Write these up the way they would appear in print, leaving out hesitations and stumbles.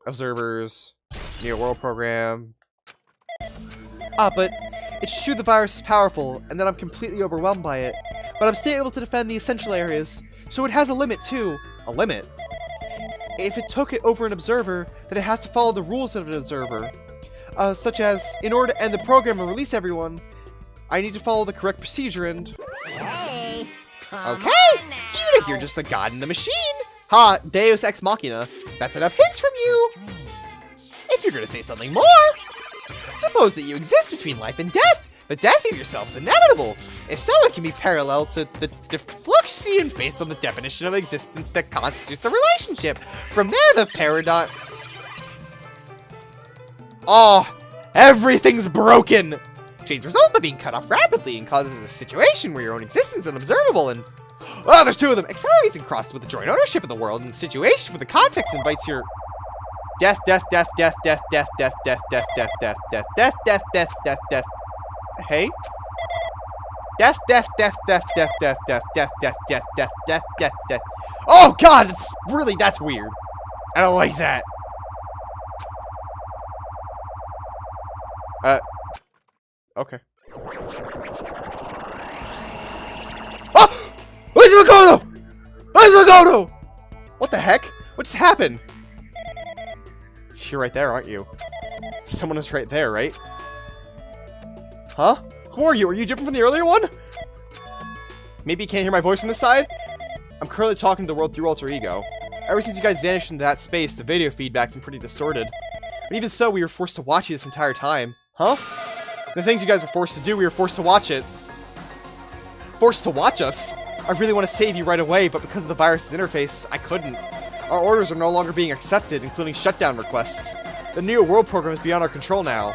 observers, Neo World Program. But it's true the virus is powerful, and that I'm completely overwhelmed by it. But I'm still able to defend the essential areas, so it has a limit too. A limit? If it took it over an observer, then it has to follow the rules of an observer. Such as, in order to end the program and release everyone, I need to follow the correct procedure and... Hey, Okay, even if you're just a god in the machine. Ha, Deus Ex Machina. That's enough hints from you. If you're gonna say something more, suppose that you exist between life and death. The death of yourself is inevitable. If so, it can be parallel to the defluxion based on the definition of existence that constitutes the relationship. From there, the paradigm... Oh, everything's broken! Change result by being cut off rapidly and causes a situation where your own existence is unobservable and... Oh, there's two of them! Accelerates and crosses with the joint ownership of the world and the situation for the context invites your... Death, death, death, death, death, death, death, death, death, death, death, death, death, death, death, death, death. Hey? Death, death, death, death, death, death, death, death, death, death, death, death, death, death. Oh god, it's really, that's weird. I don't like that. Okay. Oh! Where's Makoto? Where's Makoto? What the heck? What just happened? You're right there, aren't you? Someone is right there, right? Huh? Who are you? Are you different from the earlier one? Maybe you can't hear my voice from this side? I'm currently talking to the world through alter ego. Ever since you guys vanished into that space, the video feedback's been pretty distorted. But even so, we were forced to watch you this entire time. Huh? The things you guys were forced to do, we were forced to watch it. Forced to watch us? I really want to save you right away, but because of the virus's interface, I couldn't. Our orders are no longer being accepted, including shutdown requests. The Neo World Program is beyond our control now.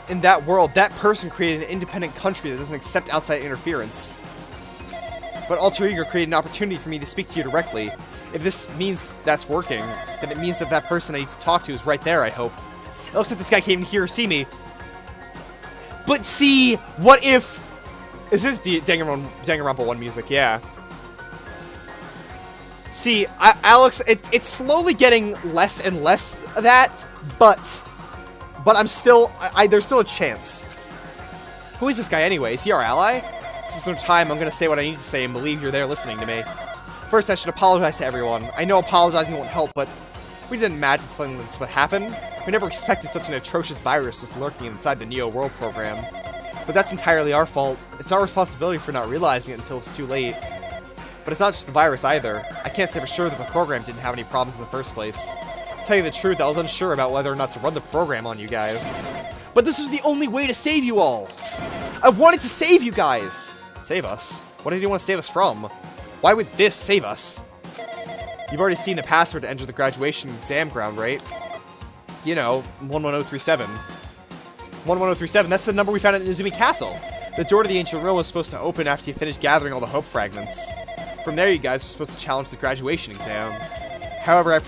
In that world, that person created an independent country that doesn't accept outside interference. But Alter Ego created an opportunity for me to speak to you directly. If this means that's working, then it means that that person I need to talk to is right there, I hope. It looks like this guy came here to see me. But see, what if... This is Danganronpa 1 music, yeah. See, Alex, it's slowly getting less and less that, but I'm still, there's still a chance. Who is this guy anyway? Is he our ally? Since no time, I'm gonna say what I need to say and believe you're there listening to me. First, I should apologize to everyone. I know apologizing won't help, but we didn't imagine something like this would happen. We never expected such an atrocious virus was lurking inside the Neo World Program. But that's entirely our fault. It's our responsibility for not realizing it until it's too late. But it's not just the virus either. I can't say for sure that the program didn't have any problems in the first place. To tell you the truth, I was unsure about whether or not to run the program on you guys. But this was the only way to save you all! I wanted to save you guys! Save us? What did you want to save us from? Why would this save us? You've already seen the password to enter the graduation exam ground, right? You know, 11037. 11037, that's the number we found at Nezumi Castle. The door to the ancient room was supposed to open after you finished gathering all the hope fragments. From there, you guys were supposed to challenge the graduation exam. However, I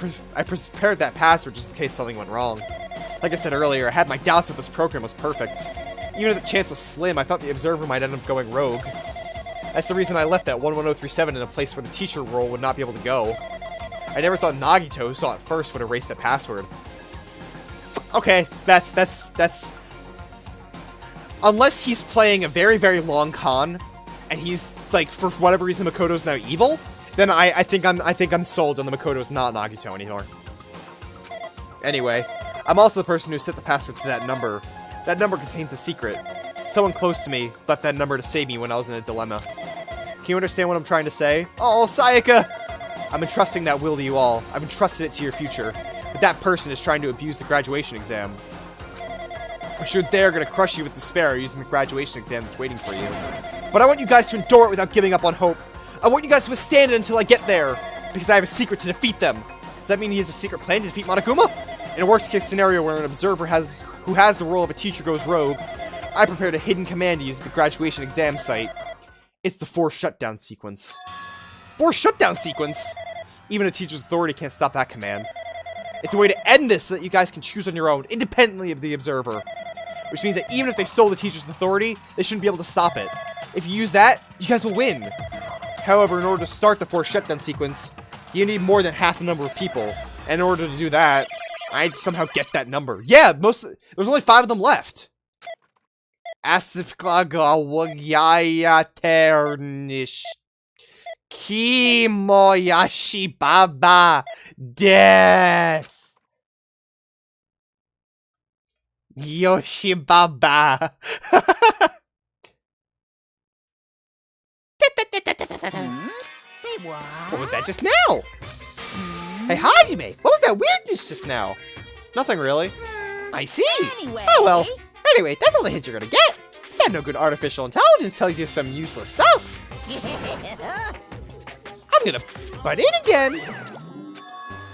prepared that password just in case something went wrong. Like I said earlier, I had my doubts that this program was perfect. Even if the chance was slim, I thought the observer might end up going rogue. That's the reason I left that 11037 in a place where the teacher role would not be able to go. I never thought Nagito, who saw it first, would erase that password. Okay, that's... Unless he's playing a very, very long con, and he's, like, for whatever reason Makoto's now evil, then I think I'm sold on the Makoto's not Nagito anymore. Anyway, I'm also the person who set the password to that number. That number contains a secret. Someone close to me left that number to save me when I was in a dilemma. Can you understand what I'm trying to say? Oh, Sayaka! I'm entrusting that will to you all. I've entrusted it to your future. But that person is trying to abuse the graduation exam. I'm sure they're gonna crush you with despair using the graduation exam that's waiting for you. But I want you guys to endure it without giving up on hope. I want you guys to withstand it until I get there, because I have a secret to defeat them. Does that mean he has a secret plan to defeat Monokuma? In a worst-case scenario where an observer who has the role of a teacher goes rogue, I prepared a hidden command to use at the graduation exam site. It's the 4 shutdown sequence. 4 shutdown sequence? Even a teacher's authority can't stop that command. It's a way to end this so that you guys can choose on your own, independently of the observer. Which means that even if they stole the teacher's authority, they shouldn't be able to stop it. If you use that, you guys will win. However, in order to start the 4 shutdown sequence, you need more than half the number of people. And in order to do that, I'd somehow get that number. Yeah, there's only 5 of them left. Asifklagawagyayaternish. Kimoyashi Baba Death. Yoshi Baba. Say what? What was that just now? Hey, Hajime, what was that weirdness just now? Nothing really. I see. Anyway. Oh well. Anyway, that's all the hints you're gonna get. That no good artificial intelligence tells you some useless stuff. I'm gonna butt in again.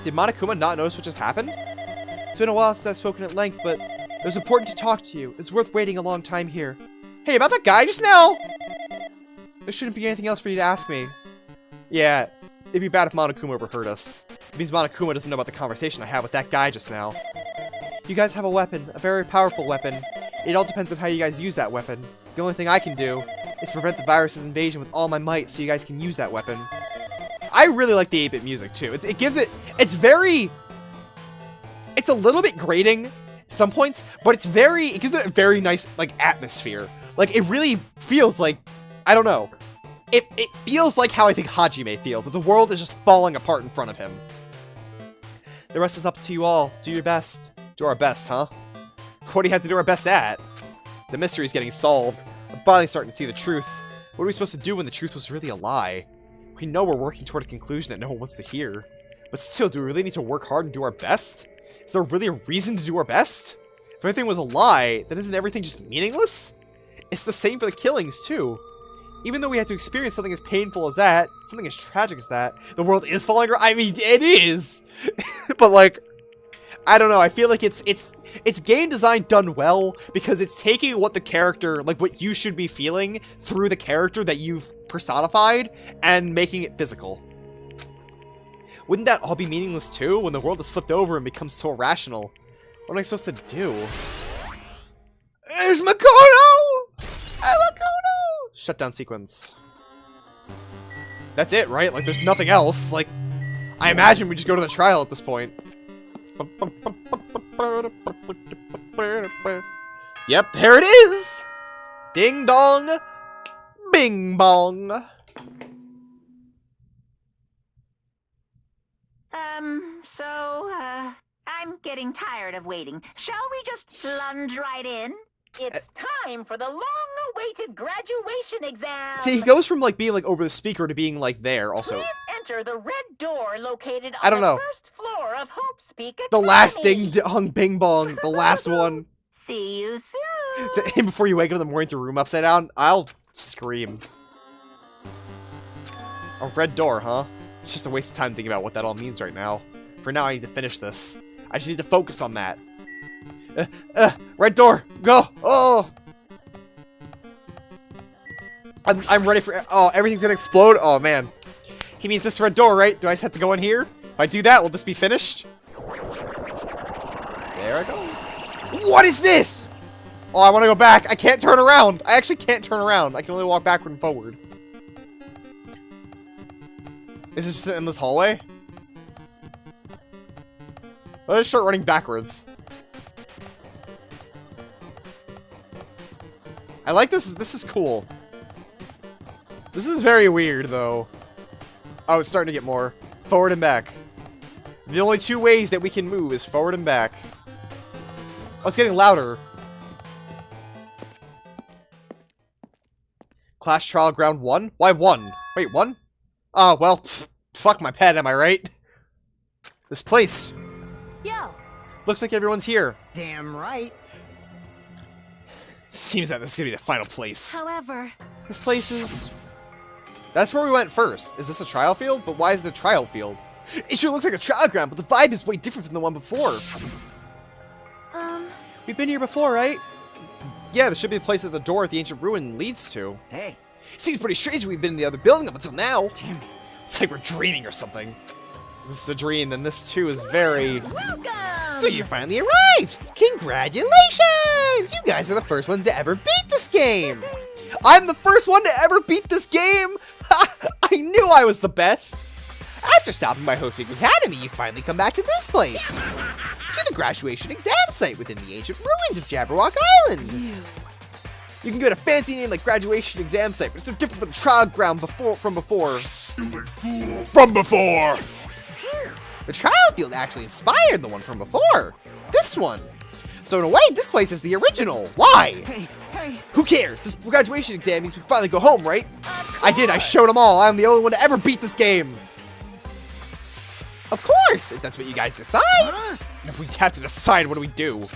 Did Monokuma not notice what just happened? It's been a while since I've spoken at length, but it was important to talk to you. It's worth waiting a long time here. Hey, about that guy just now? There shouldn't be anything else for you to ask me. Yeah, it'd be bad if Monokuma overheard us. It means Monokuma doesn't know about the conversation I had with that guy just now. You guys have a weapon, a very powerful weapon. It all depends on how you guys use that weapon. The only thing I can do is prevent the virus's invasion with all my might so you guys can use that weapon. I really like the 8-bit music too. It's a little bit grating at some points, but it gives it a very nice, like, atmosphere. Like, it really feels like, I don't know. It feels like how I think Hajime feels, that the world is just falling apart in front of him. The rest is up to you all. Do your best. Do our best, huh? What do you have to do our best at? The mystery's getting solved. I'm finally starting to see the truth. What are we supposed to do when the truth was really a lie? We know we're working toward a conclusion that no one wants to hear. But still, do we really need to work hard and do our best? Is there really a reason to do our best? If everything was a lie, then isn't everything just meaningless? It's the same for the killings, too. Even though we had to experience something as painful as that, something as tragic as that, the world is falling apart. I mean, it is! But, like, I don't know, I feel like it's game design done well, because it's taking what the character, like, what you should be feeling through the character that you've personified, and making it physical. Wouldn't that all be meaningless, too, when the world is flipped over and becomes so irrational? What am I supposed to do? There's Makoto! Makoto! Shutdown sequence. That's it, right? Like, there's nothing else. Like, I imagine we just go to the trial at this point. Yep, here it is! Ding dong! Bing bong! I'm getting tired of waiting. Shall we just plunge right in? It's time for the long-awaited graduation exam! See, he goes from, like, being, like, over the speaker to being, like, there, also. Please enter the red door located I on don't the know. first floor of Hope Speak Academy. The last ding dong bing bong. The last one. See you soon! And before you wake up in the morning with your room upside down, I'll scream. A red door, huh? It's just a waste of time thinking about what that all means right now. For now, I need to finish this. I just need to focus on that. Red door, go! Oh! I'm ready for, oh, everything's gonna explode? Oh, man. He means this red door, right? Do I just have to go in here? If I do that, will this be finished? There I go. What is this? Oh, I want to go back. I can't turn around. I actually can't turn around. I can only walk backward and forward. Is this just an endless hallway? Let's start running backwards. I like this. This is cool. This is very weird, though. Oh, it's starting to get more. Forward and back. The only two ways that we can move is forward and back. Oh, it's getting louder. Class trial ground 1? Why 1? Wait, 1? Oh, well, fuck my pet, am I right? This place. Yo. Looks like everyone's here. Damn right. Seems that this is gonna be the final place. However, This place is... That's where we went first. Is this a trial field? But why is it a trial field? It sure looks like a trial ground, but the vibe is way different from the one before. We've been here before, right? Yeah, this should be the place that the door at the ancient ruin leads to. Hey. Seems pretty strange we've been in the other building up until now. Damn it. It's like we're dreaming or something. This is a dream, and this too is very... welcome! So you finally arrived! Congratulations! You guys are the first ones to ever beat this game! I'm the first one to ever beat this game! I knew I was the best! After After stopping by Hosting Academy, you finally come back to this place. To the graduation exam site within the ancient ruins of Jabberwock Island. You can give it a fancy name like graduation exam site, but it's so different from the trial ground from before. From before! The trial field actually inspired the one from before. This one. So in a way, this place is the original. Why? Hey. Who cares? This graduation exam means we finally go home, right? I did. I showed them all. I'm the only one to ever beat this game. Of course, if that's what you guys decide. And if we have to decide, what do we do?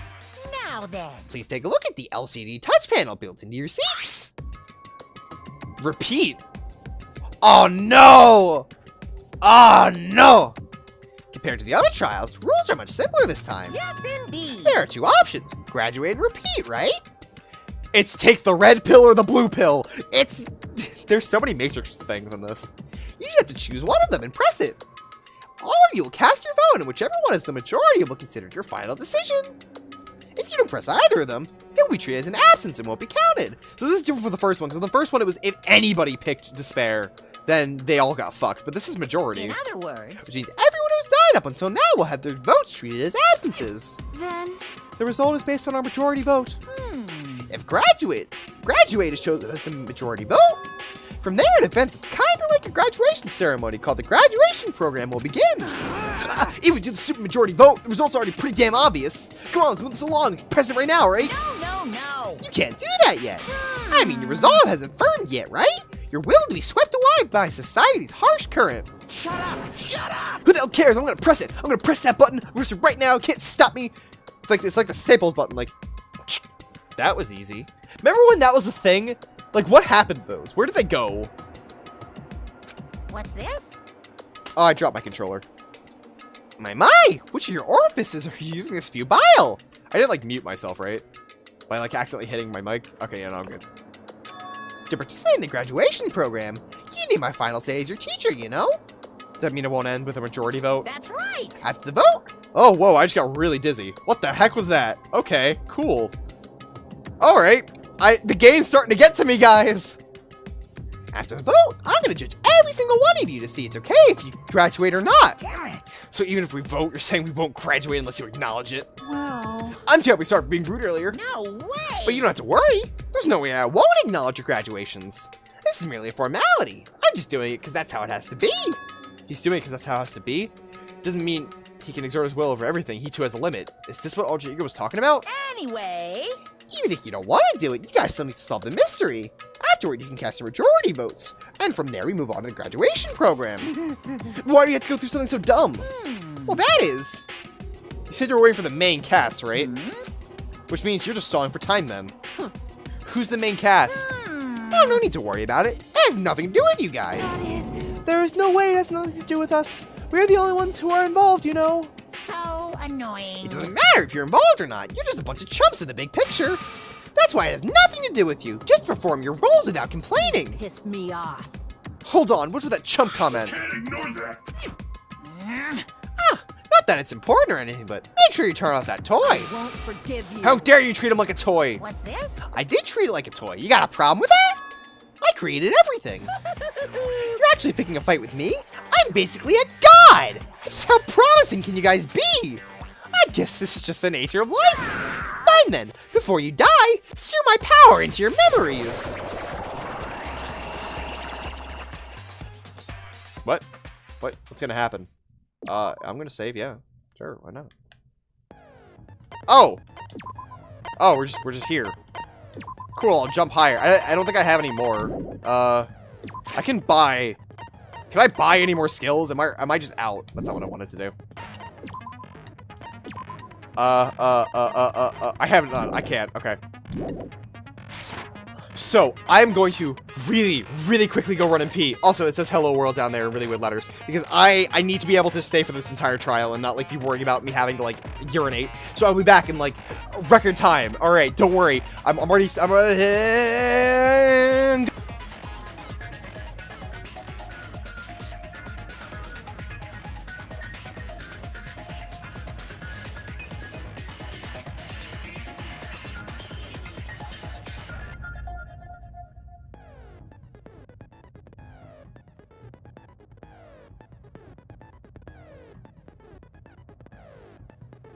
Now then. Please take a look at the LCD touch panel built into your seats. Repeat. Oh no! Oh no! Compared to the other trials, the rules are much simpler this time. Yes, indeed. There are two options, graduate and repeat, right? It's take the red pill or the blue pill. There's so many Matrix things in this. You just have to choose one of them and press it. All of you will cast your vote, and whichever one is the majority will be considered your final decision. If you don't press either of them, it will be treated as an absence and won't be counted. So this is different from the first one, because in the first one it was if anybody picked despair, then they all got fucked. But this is majority. In other words, Which means everyone who's died up until now will have their votes treated as absences. Then, The result is based on our majority vote. If graduate is chosen as the majority vote, from there an event that's kind of like a graduation ceremony called the graduation program will begin. If we do the supermajority vote, the results are already pretty damn obvious. Come on, let's move this along. Press it right now, right? no. You can't do that yet. I mean, your resolve hasn't firmed yet, right? You're willing to be swept away by society's harsh current. Shut up. Who the hell cares? I'm gonna press it. I'm gonna press that button. Press it right now. Can't stop me. It's like the Staples button. Like, that was easy. Remember when that was the thing? Like, what happened to those? Where did they go? What's this? Oh, I dropped my controller. My! Which of your orifices are you using to spew bile? I didn't, like, mute myself, right? By, like, accidentally hitting my mic? Okay, yeah, no, I'm good. To participate in the graduation program, you need my final say as your teacher, you know? Does that mean it won't end with a majority vote? That's right. After the vote? Oh, whoa, I just got really dizzy. What the heck was that? Okay, cool. Alright, the game's starting to get to me, guys! After the vote, I'm gonna judge every single one of you to see it's okay if you graduate or not. Damn it. So even if we vote, you're saying we won't graduate unless you acknowledge it? well, I'm terribly we started being rude earlier. No way. But you don't have to worry. There's no way I won't acknowledge your graduations. This is merely a formality. I'm just doing it because that's how it has to be. He's doing it because that's how it has to be? Doesn't mean he can exert his will over everything. He too has a limit. Is this what Alter Ego was talking about? Anyway. Even if you don't want to do it, you guys still need to solve the mystery. Afterward, you can cast your majority votes. And from there, we move on to the graduation program. Why do you have to go through something so dumb? Well, that is... You said you were waiting for the main cast, right? Which means you're just stalling for time then. Who's the main cast? Oh, no need to worry about it. It has nothing to do with you guys. There is no way it has nothing to do with us. We're the only ones who are involved, you know. So annoying. It doesn't matter if you're involved or not. You're just a bunch of chumps in the big picture. That's why it has nothing to do with you. Just perform your roles without complaining. piss me off. Hold on, what's with that chump comment? Can't ignore that. Not that it's important or anything, but make sure you turn off that toy. Won't forgive you. How dare you treat him like a toy? What's this? I did treat it like a toy. You got a problem with that? I created everything. You're actually picking a fight with me? I'm basically a god! Just how promising can you guys be? I guess this is just the nature of life. Fine then, before you die, sear my power into your memories. What? What's gonna happen? I'm gonna save, yeah. Sure, why not? Oh! Oh, we're just here. Cool, I'll jump higher. I don't think I have any more. I can buy... Can I buy any more skills? Am I just out? That's not what I wanted to do. I have none. I can't. Okay. So, I'm going to really, really quickly go run and pee. Also, it says hello world down there in really weird letters. Because I need to be able to stay for this entire trial and not, like, be worrying about me having to, like, urinate. So I'll be back in, like, record time. Alright, don't worry. I'm already...